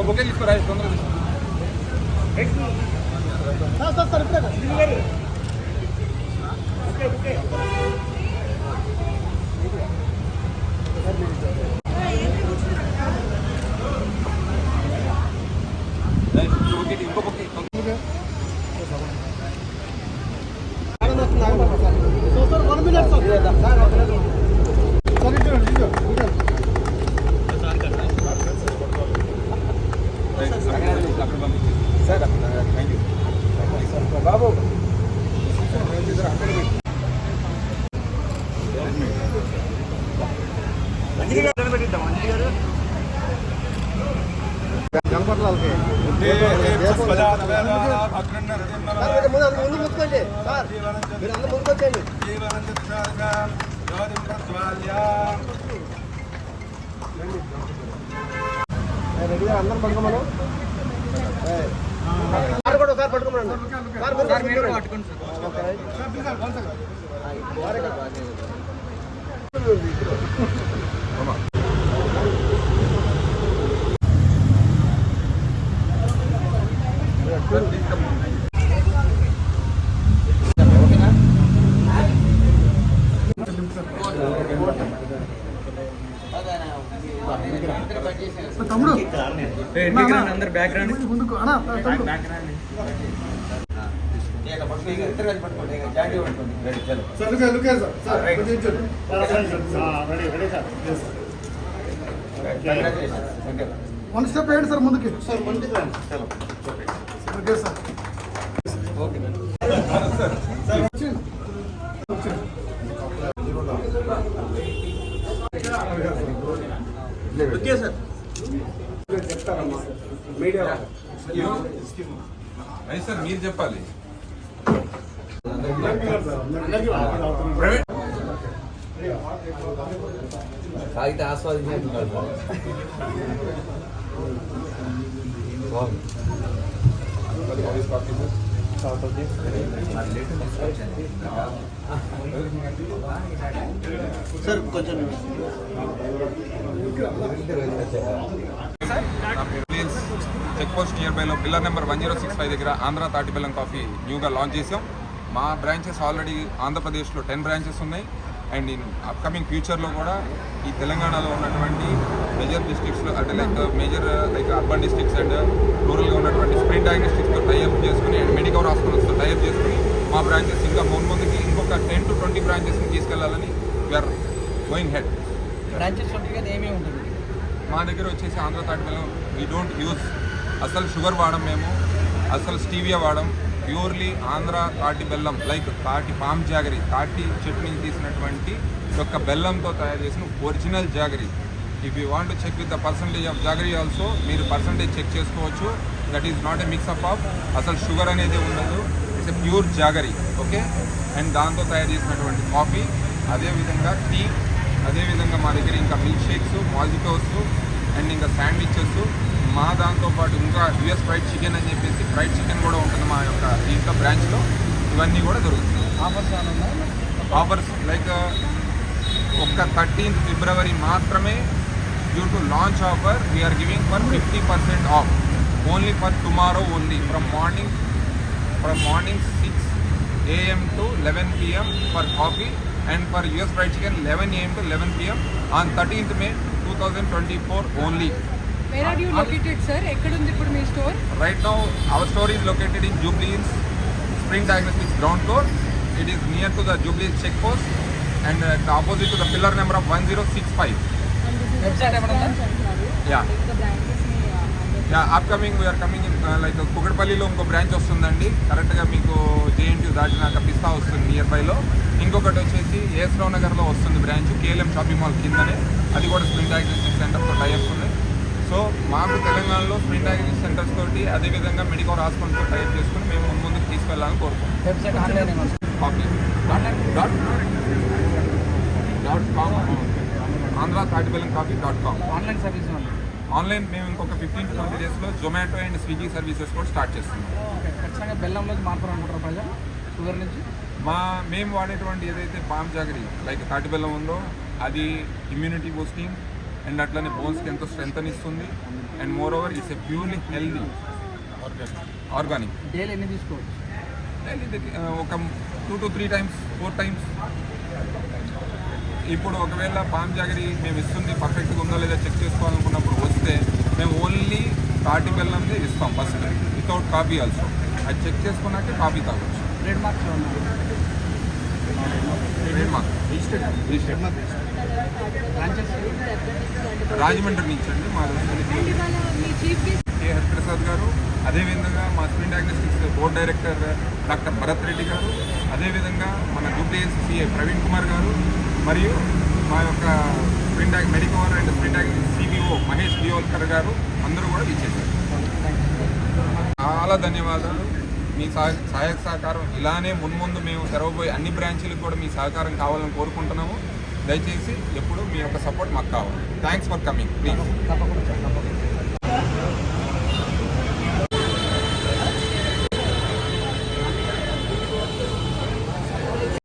Bouquet తీసుకురా తొందరగా ఇంకో బొకే బాబు ముందు ముట్టుకోండి సార్, మీరు అందరూ ముందుకు వచ్చేయండి. రెడీగా అందరం పడుకోమను. సార్ కూడా ఒకసారి పట్టుకోమనండి. తమ్ముడు అందరు బ్యాక్గ్రౌండ్ ముందుకు వన్ స్టెప్ వేయండి సార్ ముందుకి. Okay sir. ఓకే సార్ చెప్తారమ్మా మీడియా సార్ మీరు చెప్పాలి. తాగితే ఆస్వాదించారు. సార్ కొంచెం చెక్ పోస్ట్ నియర్ బైలో పిల్లర్ నెంబర్ 1065 దగ్గర ఆంధ్ర తాటి బెల్లం కాఫీ న్యూగా లాంచ్ చేసాం. మా బ్రాంచెస్ ఆల్రెడీ ఆంధ్రప్రదేశ్లో 10 బ్రాంచెస్ ఉన్నాయి. అండ్ ఇన్ అప్కమింగ్ ఫ్యూచర్లో కూడా ఈ తెలంగాణలో ఉన్నటువంటి మేజర్ డిస్ట్రిక్ట్స్లో అంటే మేజర్ అర్బన్ డిస్ట్రిక్ట్స్ అండ్ రూరల్గా ఉన్నటువంటి స్ప్రింట్ డయాగ్నోస్టిక్స్తో టైఅప్ చేసుకుని అండ్ మెడికల్ హాస్పిటల్స్తో టైఅప్ చేసుకుని మా బ్రాంచెస్ ఇంకా ముందుకి ఇంకొక 10 to 20 బ్రాంచెస్ని తీసుకెళ్లాలని వీఆర్ గోయింగ్ హెడ్. బ్రాంచెస్ ఏమేమి ఉంటుంది మా దగ్గర వచ్చేసి ఆంధ్ర తాటి బెల్లం వీ డోంట్ యూజ్ అసలు షుగర్ వాడం, మేము అసలు స్టీవియా వాడం. ప్యూర్లీ ఆంధ్ర తాటి బెల్లం తాటి పామ్ జాగరీ, తాటి చెట్టు నుంచి తీసినటువంటి యొక్క బెల్లంతో తయారు చేసిన original jaggery. If you want to check with the percentage of jaggery also మీరు పర్సంటేజ్ చెక్ చేసుకోవచ్చు. That is not a mix up of అసలు షుగర్ అనేది ఉండదు. It's a pure jaggery. Okay. And దాంతో తయారు చేసినటువంటి కాఫీ, అదేవిధంగా టీ, అదేవిధంగా మా దగ్గర ఇంకా మిల్క్ షేక్స్, మాజిటోస్ అండ్ ఇంకా శాండ్విచెస్, మా దాంతోపాటు ఇంకా యూఎస్ ఫ్రైడ్ చికెన్ అని చెప్పేసి ఫ్రైడ్ చికెన్ కూడా ఉంటుంది మా యొక్క దీంట్లో బ్రాంచ్లో. ఇవన్నీ కూడా దొరుకుతుంది. ఆఫర్స్ ఒక్క 13th February మాత్రమే due to launch offer we are giving for 50% off only for tomorrow only from morning 6 AM to 11 PM for coffee and for US fried chicken 11 AM to 11 PM on 13th May 2024 only. Where are you located, sir? Ekkadundi ippudu mee store? Right now our store is located in Jubilee Hills Spring Diagnostics ground floor. It is near to the Jubilee Hills check post and opposite to the pillar number of 1065. Website emadanda? Yeah. Upcoming we are coming in కుకట్పల్లిలో ఇంకో branch వస్తుందండి. కరెక్ట్గా మీకు JNT దాటినాక పిస్తా వస్తుంది near బైలో. ఇంకొకటి వచ్చేసి as రావు నగర్లో వస్తుంది బ్రాంచ్, కేఎల్ఎం షాపింగ్ మాల్ కిందనే. అది కూడా స్ప్రింట్ డయాగ్నోస్టిక్ సెంటర్తో టైఅప్స్ ఉన్నాయి. సో మాకు తెలంగాణలో స్ప్రింట్ డయాగ్నోస్టిక్ సెంటర్స్ తోటి అదేవిధంగా మెడికల్ హాస్పిటల్తో టైఅప్ చేసుకుని మేము ముందుకు తీసుకెళ్ళాలని కోరుకుంటున్నాం. .com Andhra Tatibellam coffee .com online service online మేము ఇంకొక 15 to 20 డేస్లో జొమాటో అండ్ స్విగ్గీ సర్వీసెస్ కూడా స్టార్ట్ చేస్తున్నాం. ఓకే, ఖచ్చితంగా బెల్లంలోకి మార్చాలనుకుంటారు ప్రజలు షుగర్ నుంచి. మేము వాడేటువంటి ఏదైతే పామ్ జాగరి లైక్ తాటి బెల్లం ఉందో అది ఇమ్యూనిటీ బూస్టింగ్ అండ్ అట్లనే బోన్స్కి ఎంతో స్ట్రెంగ్త్ ఇస్తుంది. And more over it's a purely healthy organic. Daily ఎన్ని తీసుకోవచ్చు? ఒక 2 to 3 times 4 times. ఇప్పుడు ఒకవేళ పామ్ జాగరి మేము ఇస్తుంది పర్ఫెక్ట్గా ఉందో లేదా చెక్ చేసుకోవాలనుకున్నప్పుడు వస్తే మేము ఓన్లీ తాటి బెల్లందే ఇస్తాం ఫస్ట్ వితౌట్ కాఫీ ఆల్సో. అది చెక్ చేసుకున్నాకే కాఫీ తాగొచ్చు. ట్రేడ్ మార్క్స్ ఉన్నాయి. బ్రాంచెస్ రాజమండ్రి నుంచి అండి మా అండ్ ఇవాళ మీ చీఫ్ గెస్ట్ కె హరిప్రసాద్ గారు, అదేవిధంగా మా screen diagnostics board director doctor Bharat Reddy గారు, అదేవిధంగా మన డ్యూటీఎస్ సిఏ ప్రవీణ్ కుమార్ గారు, మరియు మా యొక్క Medicover and screen diagnostics CBO Mahesh Deolkar గారు అందరూ కూడా ఇచ్చేసారు. చాలా ధన్యవాదాలు. మీ సహాయ సహకారం ఇలానే మున్ముందు మేము తెరవబోయే అన్ని బ్రాంచీలకు కూడా మీ సహకారం కావాలని కోరుకుంటున్నాము. దయచేసి ఎప్పుడు మీ యొక్క సపోర్ట్ మాకు కావాలి. Thanks for coming please. తప్పకుండా